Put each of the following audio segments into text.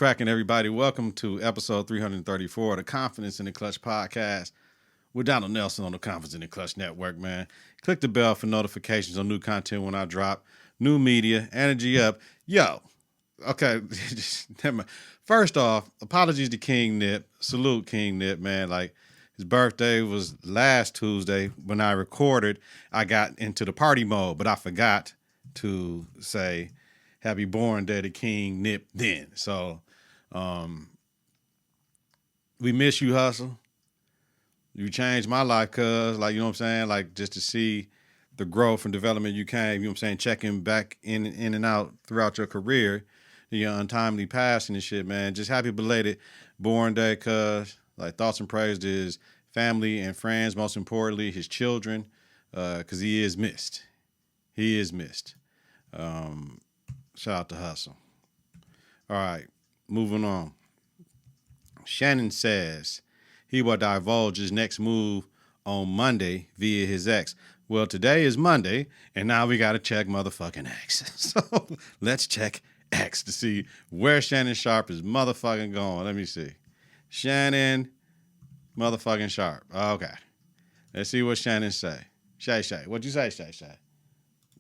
cracking, everybody? Welcome to episode 334 of the Konfidence in the Klutch podcast with Donald Nelson on the Konfidence in the Klutch network, man. Click the bell for notifications on new content when I drop. New media, energy up. Yo, okay. First off, apologies to King Nip. Salute King Nip, man. Like, his birthday was last Tuesday. When I recorded, I got into the party mode, but I forgot to say happy born day to King Nip then. So we miss you, Hustle. You changed my life, cuz, like, you know what I'm saying? Like, just to see the growth and development you came, you know what I'm saying, checking back in and out throughout your career, your untimely passing and shit, man. Just happy belated born day, cuz. Like, thoughts and prayers to his family and friends, most importantly, his children, because he is missed. He is missed. Shout out to Hustle. All right, moving on. Shannon says he will divulge his next move on Monday via his ex. Well, today is Monday, and now we got to check motherfucking X. So let's check X to see where Shannon Sharpe is motherfucking going. Let me see. Shannon motherfucking Sharpe. Okay. Let's see what Shannon say. Shay. What'd you say, Shay?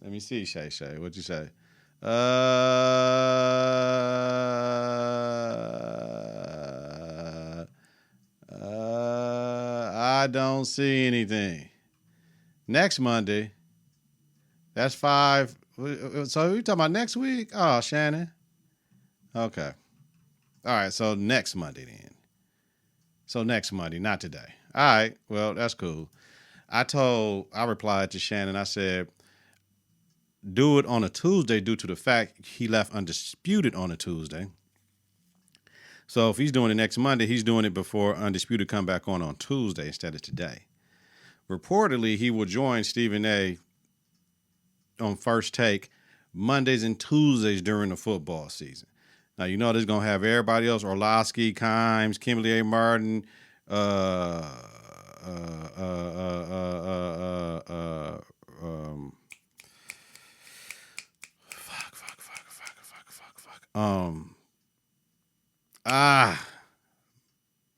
Let me see, Shay. What'd you say? I don't see anything. Next Monday, that's 5. So you talking about next week? Oh, Shannon. Okay. All right, so next Monday then. So next Monday, not today. All right, well, that's cool. I replied to Shannon, I said, do it on a Tuesday due to the fact he left Undisputed on a Tuesday. So if he's doing it next Monday, he's doing it before Undisputed come back on Tuesday instead of today. Reportedly, he will join Stephen A. on First Take Mondays and Tuesdays during the football season. Now, you know this is going to have everybody else, Orlowski, Kimes, Kimberly A. Martin,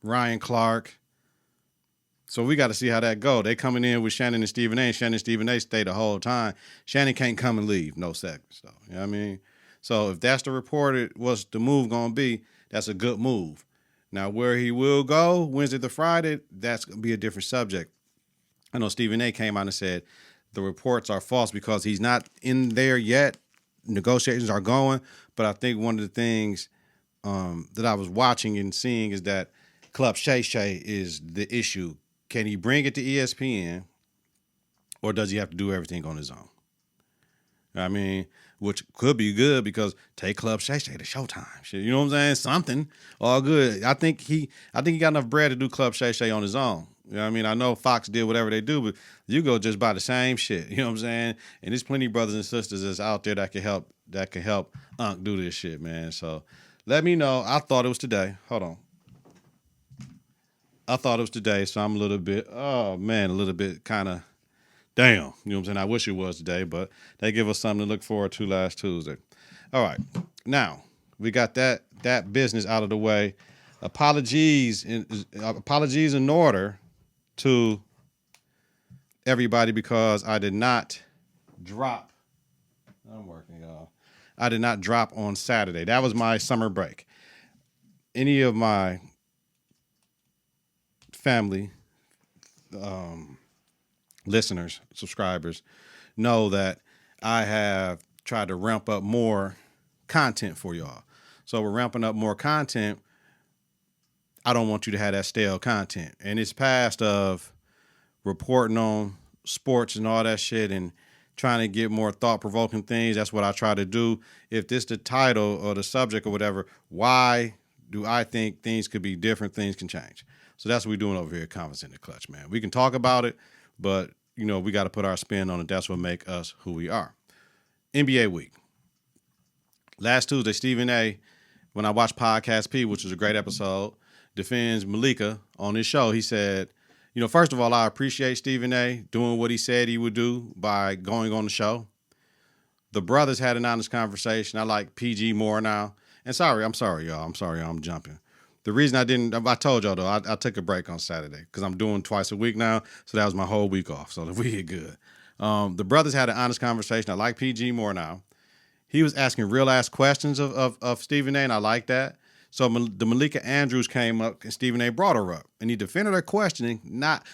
Ryan Clark. So we got to see how that go. They coming in with Shannon and Stephen A. And Shannon and Stephen A. stay the whole time. Shannon can't come and leave. No seconds, though. You know what I mean? So if that's the report, what's the move going to be, that's a good move. Now, where he will go Wednesday to Friday, that's going to be a different subject. I know Stephen A. came out and said the reports are false because he's not in there yet. Negotiations are going. But I think one of the things that I was watching and seeing is that Club Shay is the issue. Can he bring it to ESPN, or does he have to do everything on his own? I mean, which could be good because take Club Shay to Showtime. Shit, you know what I'm saying? Something. All good. I think he got enough bread to do Club Shay on his own. You know what I mean? I know Fox did whatever they do, but you go just buy the same shit. You know what I'm saying? And there's plenty of brothers and sisters that's out there that can help Unc do this shit, man. So let me know. I thought it was today. Hold on. I thought it was today, so I'm a little bit kind of damn. You know what I'm saying? I wish it was today, but they give us something to look forward to last Tuesday. All right. Now, we got that business out of the way. Apologies in order to everybody because I did not drop. I'm working, y'all. I did not drop on Saturday. That was my summer break. Any of my family, listeners, subscribers know that I have tried to ramp up more content for y'all. So we're ramping up more content. I don't want you to have that stale content. And it's past of reporting on sports and all that shit and trying to get more thought-provoking things. That's what I try to do. If this the title or the subject or whatever, why do I think things could be different, things can change? So that's what we're doing over here at Konfidence in the Klutch, man. We can talk about it, but, you know, we got to put our spin on it. That's what make us who we are. NBA week. Last Tuesday, Stephen A., when I watched Podcast P, which was a great episode, defends Malika on his show. He said, you know, first of all, I appreciate Stephen A. doing what he said he would do by going on the show. The brothers had an honest conversation. I like PG more now. And I'm sorry, y'all. I'm jumping. The reason I told y'all though, I took a break on Saturday because I'm doing twice a week now. So that was my whole week off. So we get good. The brothers had an honest conversation. I like PG more now. He was asking real ass questions of Stephen A, and I like that. So the Malika Andrews came up and Stephen A brought her up, and he defended her questioning,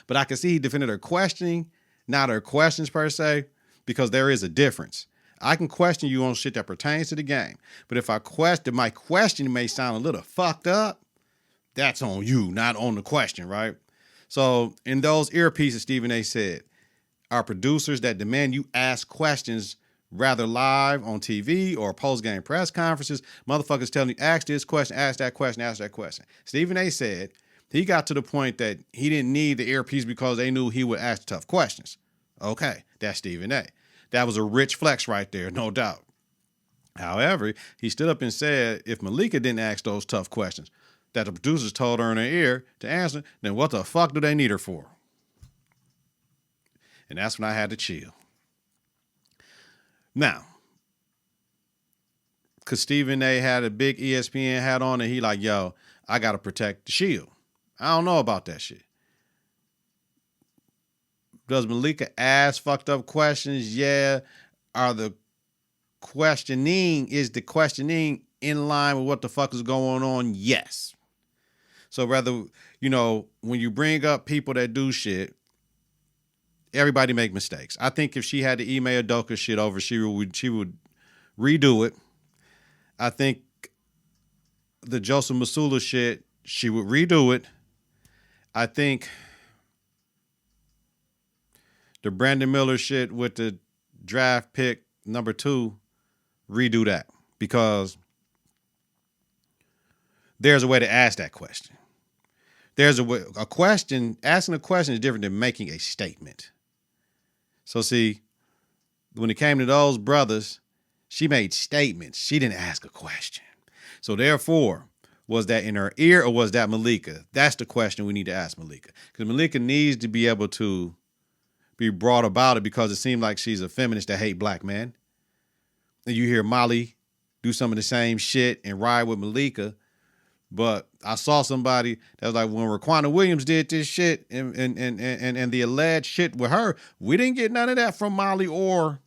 but I can see he defended her questioning, not her questions per se, because there is a difference. I can question you on shit that pertains to the game, but if my question may sound a little fucked up, that's on you, not on the question, right? So in those earpieces, Stephen A said, our producers that demand you ask questions rather live on TV or post-game press conferences, motherfuckers telling you, ask this question, ask that question, ask that question. Stephen A said he got to the point that he didn't need the earpiece because they knew he would ask tough questions. Okay, that's Stephen A. That was a rich flex right there, no doubt. However, he stood up and said if Malika didn't ask those tough questions that the producers told her in her ear to answer, then what the fuck do they need her for? And that's when I had to chill. Now, because Stephen A had a big ESPN hat on and he like, yo, I got to protect the shield. I don't know about that shit. Does Malika ask fucked up questions? Yeah. Is the questioning in line with what the fuck is going on? Yes. So rather, when you bring up people that do shit, everybody make mistakes. I think if she had to email Doka shit over, she would redo it. I think the Joseph Masula shit, she would redo it. I think the Brandon Miller shit with the draft pick number 2, redo that. Because there's a way to ask that question. There's asking a question is different than making a statement. So see, when it came to those brothers, she made statements. She didn't ask a question. So therefore, was that in her ear or was that Malika? That's the question we need to ask Malika. Because Malika needs to be able to be brought about it because it seemed like she's a feminist that hate black men. And you hear Molly do some of the same shit and ride with Malika. But I saw somebody that was like, when Raquana Williams did this shit and the alleged shit with her, we didn't get none of that from Molly or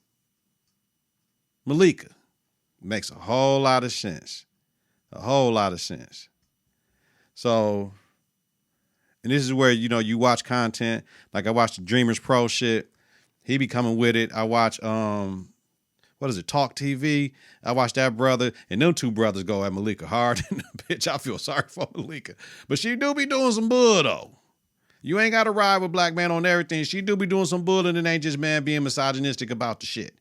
Malika. Makes a whole lot of sense. A whole lot of sense. So, and this is where, you watch content. Like I watch the Dreamers Pro shit. He be coming with it. I watch, Talk TV. I watch that brother, and them two brothers go at Malika hard. Bitch, I feel sorry for Malika. But she do be doing some bull, though. You ain't got to ride with black man on everything. She do be doing some bull, and it ain't just man being misogynistic about the shit.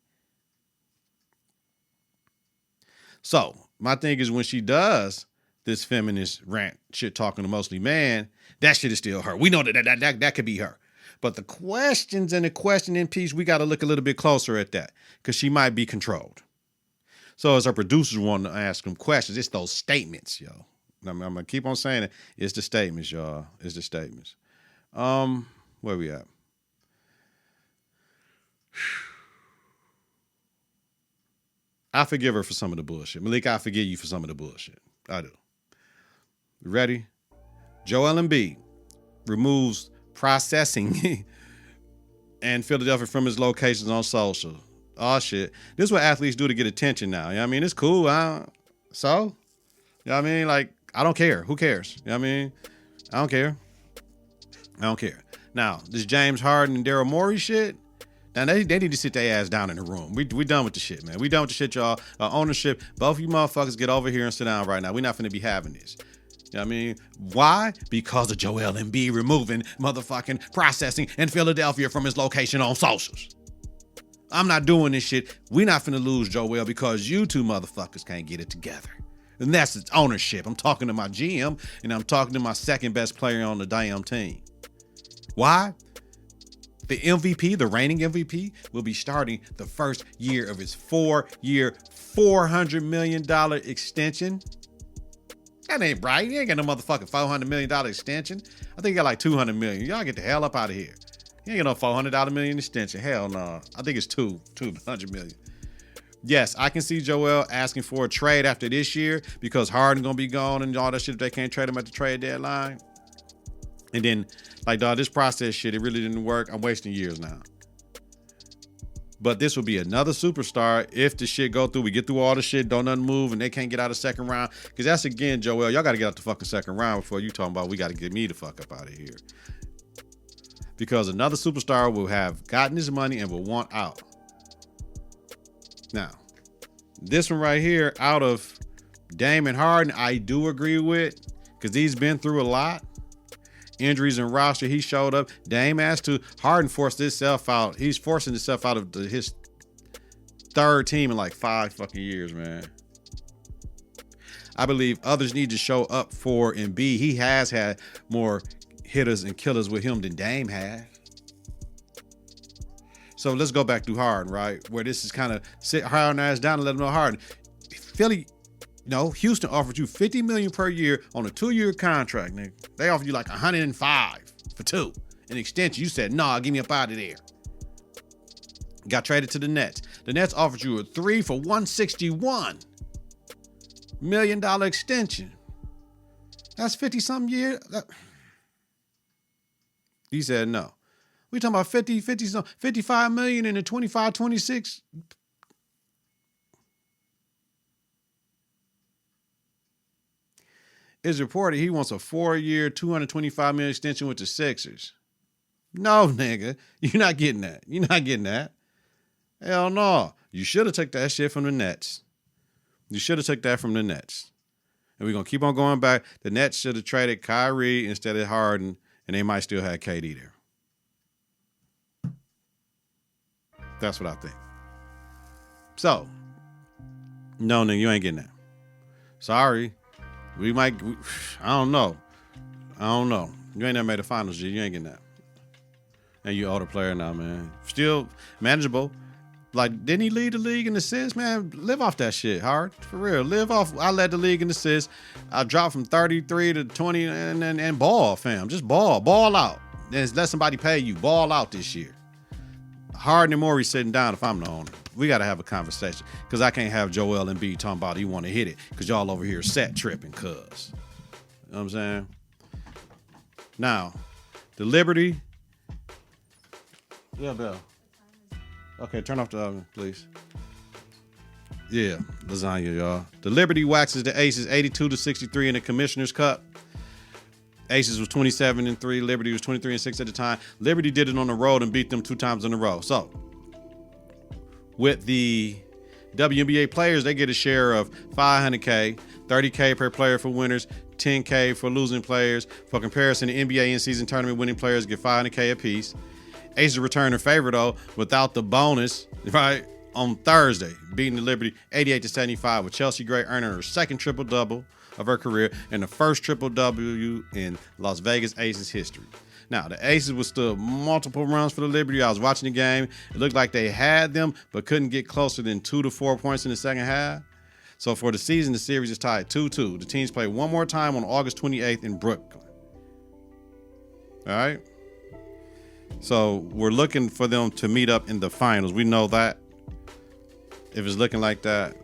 So, my thing is when she does this feminist rant shit talking to mostly man, that shit is still her. We know that could be her. But the questions and the questioning piece, we got to look a little bit closer at that because she might be controlled. So as our producers want to ask them questions, it's those statements, yo. I'm going to keep on saying it. It's the statements, y'all. It's the statements. Where we at? I forgive her for some of the bullshit. Malika, I forgive you for some of the bullshit. I do. Ready? Joel Embiid removes processing and Philadelphia from his locations on social. Oh, shit. This is what athletes do to get attention now. You know what I mean? It's cool. So? You know what I mean? Like, I don't care. Who cares? You know what I mean? I don't care. Now, this James Harden and Daryl Morey shit, now they need to sit their ass down in the room. We done with the shit, man. We done with the shit, y'all. Ownership, both of you motherfuckers get over here and sit down right now. We're not finna be having this. You know what I mean? Why? Because of Joel Embiid removing motherfucking processing in Philadelphia from his location on socials. I'm not doing this shit. We're not finna lose Joel because you two motherfuckers can't get it together. And that's its ownership. I'm talking to my GM and I'm talking to my second best player on the damn team. Why? The MVP, the reigning MVP, will be starting the first year of his 4-year, $400 million extension. That ain't right. You ain't got no motherfucking $400 million extension. I think you got like $200 million. Y'all get the hell up out of here. You ain't got no $400 million extension. Hell no. I think it's $200 million. Yes, I can see Joel asking for a trade after this year because Harden gonna be gone and all that shit. If they can't trade him at the trade deadline, and then like, dog, this process shit, it really didn't work. I'm wasting years now. But this will be another superstar if the shit go through. We get through all the shit, don't nothing move, and they can't get out of second round. Because that's, again, Joel, y'all got to get out the fucking second round before you talking about we got to get me the fuck up out of here. Because another superstar will have gotten his money and will want out. Now, this one right here, out of Dame and Harden, I do agree with, because he's been through a lot. Injuries and roster, he showed up. Dame asked to. Harden forced himself out. He's forcing himself out of his third team in like 5 fucking years, man. I believe others need to show up for Embiid. He has had more hitters and killers with him than Dame had. So let's go back to Harden, right? Where this is kind of sit Harden ass down and let him know Harden. Philly, no, Houston offered you $50 million per year on a 2-year contract, nigga. They offered you like $105 for 2. An extension. You said, nah, give me up out of there. Got traded to the Nets. The Nets offered you a 3 for $161 million extension. That's 50-something years. He said no. We talking about 55 million in the 25, 26. It's reported he wants a 4-year, $225 million extension with the Sixers. No, nigga. You're not getting that. You're not getting that. Hell no. You should have took that shit from the Nets. You should have took that from the Nets. And we're going to keep on going back. The Nets should have traded Kyrie instead of Harden, and they might still have KD there. That's what I think. So, no, nigga, you ain't getting that. Sorry. I don't know. You ain't never made the finals, G. You ain't getting that. And you older player now, man. Still manageable. Like, didn't he lead the league in assists, man? Live off that shit, Hard. For real. Live off. I led the league in assists. I dropped from 33 to 20 and ball, fam. Just ball. Ball out. Then let somebody pay you. Ball out this year. Harden and Morey sitting down if I'm the owner. We got to have a conversation because I can't have Joel and Embiid talking about he want to hit it because y'all over here set tripping cuz. You know what I'm saying? Now, the Liberty. Yeah, Bill. Okay, turn off the oven, please. Yeah, lasagna, y'all. The Liberty waxes the Aces 82-63 in the Commissioner's Cup. Aces was 27-3. Liberty was 23-6 at the time. Liberty did it on the road and beat them 2 times in a row. So, with the WNBA players, they get a share of $500K, $30K per player for winners, $10K for losing players. For comparison, the NBA in-season tournament winning players get $500K apiece. Aces return their favor, though, without the bonus, right, on Thursday, beating the Liberty 88-75, with Chelsea Gray earning her second triple-double of her career and the first triple-W in Las Vegas Aces history. Now, the Aces withstood multiple runs for the Liberty. I was watching the game. It looked like they had them, but couldn't get closer than 2 to 4 points in the second half. So for the season, the series is tied 2-2. The teams play one more time on August 28th in Brooklyn. All right? So we're looking for them to meet up in the finals. We know that. If it's looking like that,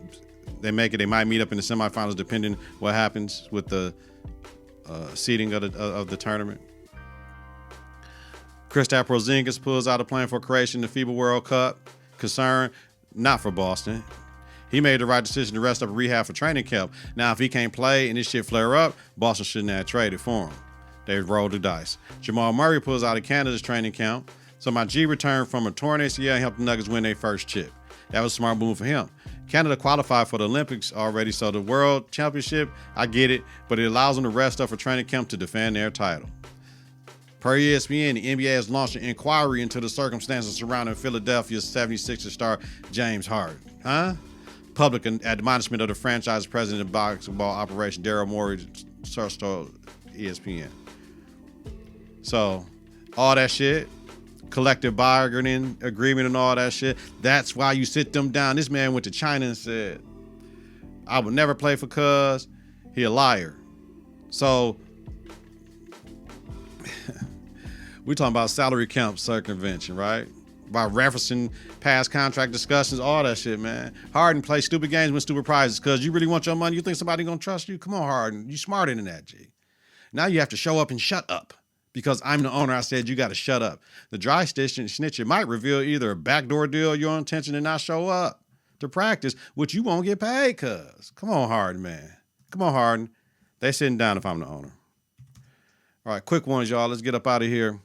they make it. They might meet up in the semifinals, depending what happens with the seeding of the tournament. Kristaps Porzingis pulls out a plan for creation in the FIBA World Cup. Concern, not for Boston. He made the right decision to rest up rehab for training camp. Now, if he can't play and this shit flare up, Boston shouldn't have traded for him. They rolled the dice. Jamal Murray pulls out of Canada's training camp. So my G returned from a torn ACL and helped the Nuggets win their first chip. That was a smart move for him. Canada qualified for the Olympics already, so the World Championship, I get it, but it allows them to rest up for training camp to defend their title. Per ESPN, the NBA has launched an inquiry into the circumstances surrounding Philadelphia's 76ers star James Harden. Public admonishment of the franchise president of basketball operation, Daryl Morey, told ESPN. So, all that shit, collective bargaining agreement and all that shit, that's why you sit them down. This man went to China and said, I would never play for cuz. He a liar. So, we're talking about salary cap circumvention, right? by referencing past contract discussions, all that shit, man. Harden plays stupid games, win stupid prizes because you really want your money. You think somebody gonna trust you? Come on, Harden. You smarter than that, G. Now you have to show up and shut up because I'm the owner. I said you got to shut up. The dry snitch might reveal either a backdoor deal or your intention to not show up to practice, which you won't get paid cuz. Come on, Harden, man. Come on, Harden. They sitting down if I'm the owner. All right, quick ones, y'all. Let's get up out of here.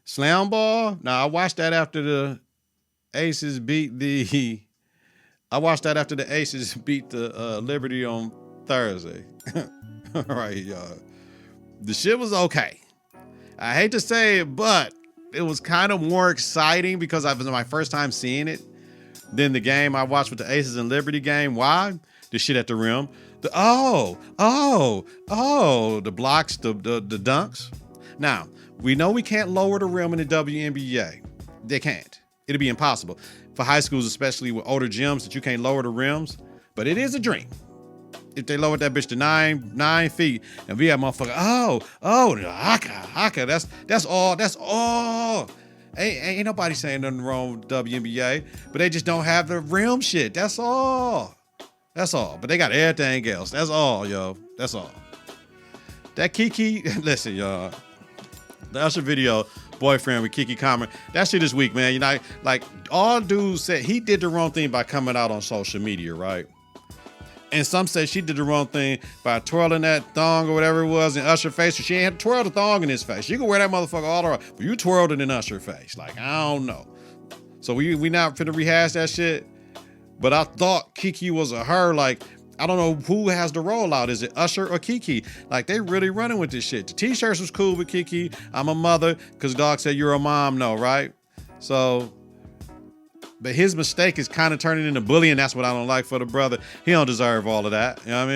Slam ball. Now, I watched that after the Aces beat the Liberty on Thursday. All right, y'all. The shit was okay. I hate to say it, but it was kind of more exciting because it was my first time seeing it than the game I watched with the Aces and Liberty game. Why? The shit at the rim. The blocks, the dunks. Now, we know we can't lower the rim in the WNBA. They can't. It'll be impossible. For high schools, especially with older gyms, that you can't lower the rims. But it is a dream. If they lowered that bitch to 9 feet, and we have motherfucker, haka. That's all. Ain't nobody saying nothing wrong with WNBA, but they just don't have the rim shit. That's all. But they got everything else. That's all, yo. That's all. That KeKe, listen, y'all. The Usher video, boyfriend with KeKe comment, that shit is weak, man. You know, like all dudes said he did the wrong thing by coming out on social media, right? And some say she did the wrong thing by twirling that thong or whatever it was in Usher's face. So she ain't had to twirl the thong in his face. You can wear that motherfucker all around, but you twirled it in Usher's face. Like, I don't know. So we not finna rehash that shit. But I thought KeKe was a her. Like, I don't know who has the rollout. Is it Usher or KeKe? Like, they really running with this shit. The t-shirts was cool with KeKe. I'm a mother, because dog said you're a mom. No, right? So, but his mistake is kind of turning into bullying. That's what I don't like for the brother. He don't deserve all of that. You know what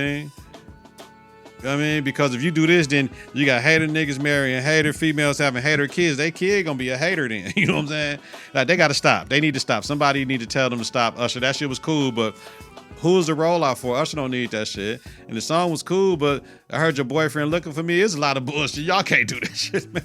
I mean? Because if you do this, then you got hater niggas marrying hater females having hater kids. They kid gonna be a hater then. You know what I'm saying? Like, they gotta stop. They need to stop. Somebody need to tell them to stop. Usher, that shit was cool, but who's the rollout for? Usher don't need that shit. And the song was cool, but I heard your boyfriend looking for me. It's a lot of bullshit. Y'all can't do that shit, man.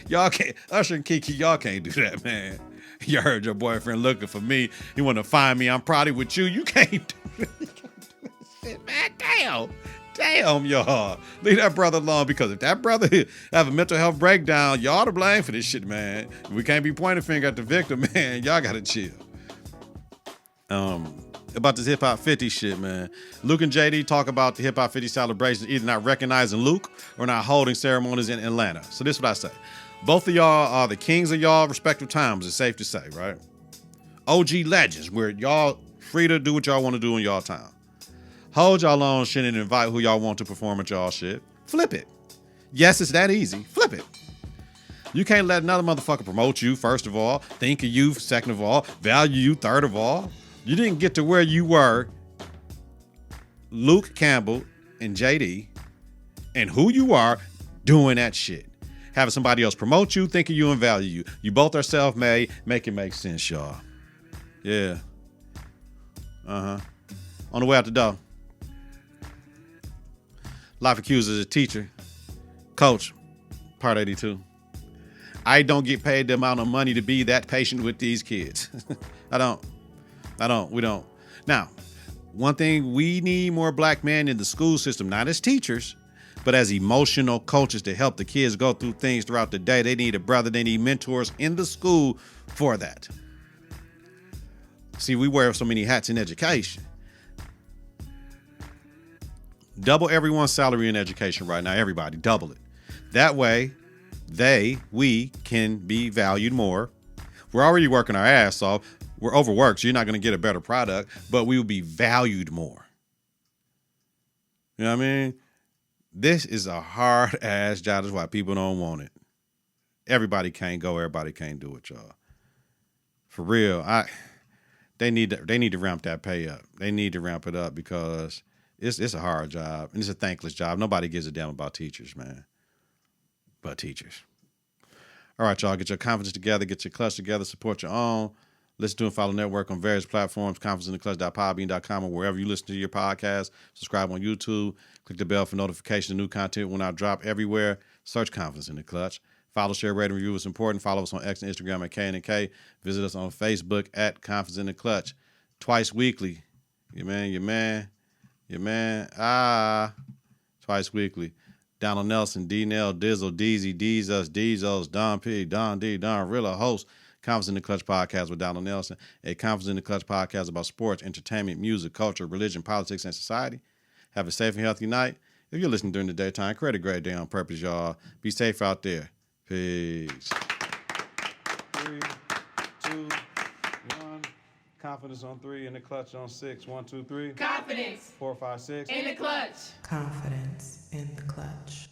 Y'all can't. Usher and KeKe, y'all can't do that, man. You heard your boyfriend looking for me. You want to find me. I'm probably with you. You can't do that. You can't do that shit, man. Damn, y'all. Leave that brother alone, because if that brother have a mental health breakdown, y'all to blame for this shit, man. We can't be pointing finger at the victim, man. Y'all got to chill. About this Hip Hop 50 shit, man. Luke and JD talk about the Hip Hop 50 celebrations either not recognizing Luke or not holding ceremonies in Atlanta. So this is what I say. Both of y'all are the kings of y'all respective times, it's safe to say, right? OG legends, where y'all free to do what y'all want to do in y'all time. Hold y'all own shit and invite who y'all want to perform at y'all shit. Flip it. Yes, it's that easy. Flip it. You can't let another motherfucker promote you, first of all, think of you, second of all, value you, third of all. You didn't get to where you were, Luke Campbell and JD, and who you are doing that shit. Having somebody else promote you, think of you, and value you. You both are self-made. Make it make sense, y'all. Yeah. On the way out the door. Life accused as a teacher. Coach, part 82. I don't get paid the amount of money to be that patient with these kids. I don't. We don't. Now, one thing, we need more black men in the school system, not as teachers, but as emotional coaches to help the kids go through things throughout the day. They need a brother. They need mentors in the school for that. See, we wear so many hats in education. Double everyone's salary in education right now. Everybody, double it. That way, we can be valued more. We're already working our ass off. We're overworked, so you're not going to get a better product, but we will be valued more. You know what I mean? This is a hard-ass job. That's why people don't want it. Everybody can't go. Everybody can't do it, y'all. For real, they need to ramp that pay up. They need to ramp it up because it's a hard job, and it's a thankless job. Nobody gives a damn about teachers, man. But teachers. All right, y'all, get your confidence together, get your clutch together, support your own. Listen to and follow Network on various platforms, confidenceintheclutch.podbean.com, or wherever you listen to your podcast. Subscribe on YouTube. Click the bell for notifications of new content when I drop everywhere. Search Confidence in the Clutch. Follow, share, rate, and review is important. Follow us on X and Instagram at KITK. Visit us on Facebook at Konfidence in the Klutch. Twice weekly. Your man. Twice weekly. Donald Nelson, D-Nell, Dizzle, Deezy, Deezus, Don P, Don D, Donrilla, host Konfidence in the Klutch podcast with Donald Nelson, a Konfidence in the Klutch podcast about sports, entertainment, music, culture, religion, politics, and society. Have a safe and healthy night. If you're listening during the daytime, create a great day on purpose, y'all. Be safe out there. Peace. 3, 2, 1. Konfidence on 3, in the Klutch on 6. 1, 2, 3. Konfidence. 4, 5, 6. In the Klutch. Konfidence in the Klutch.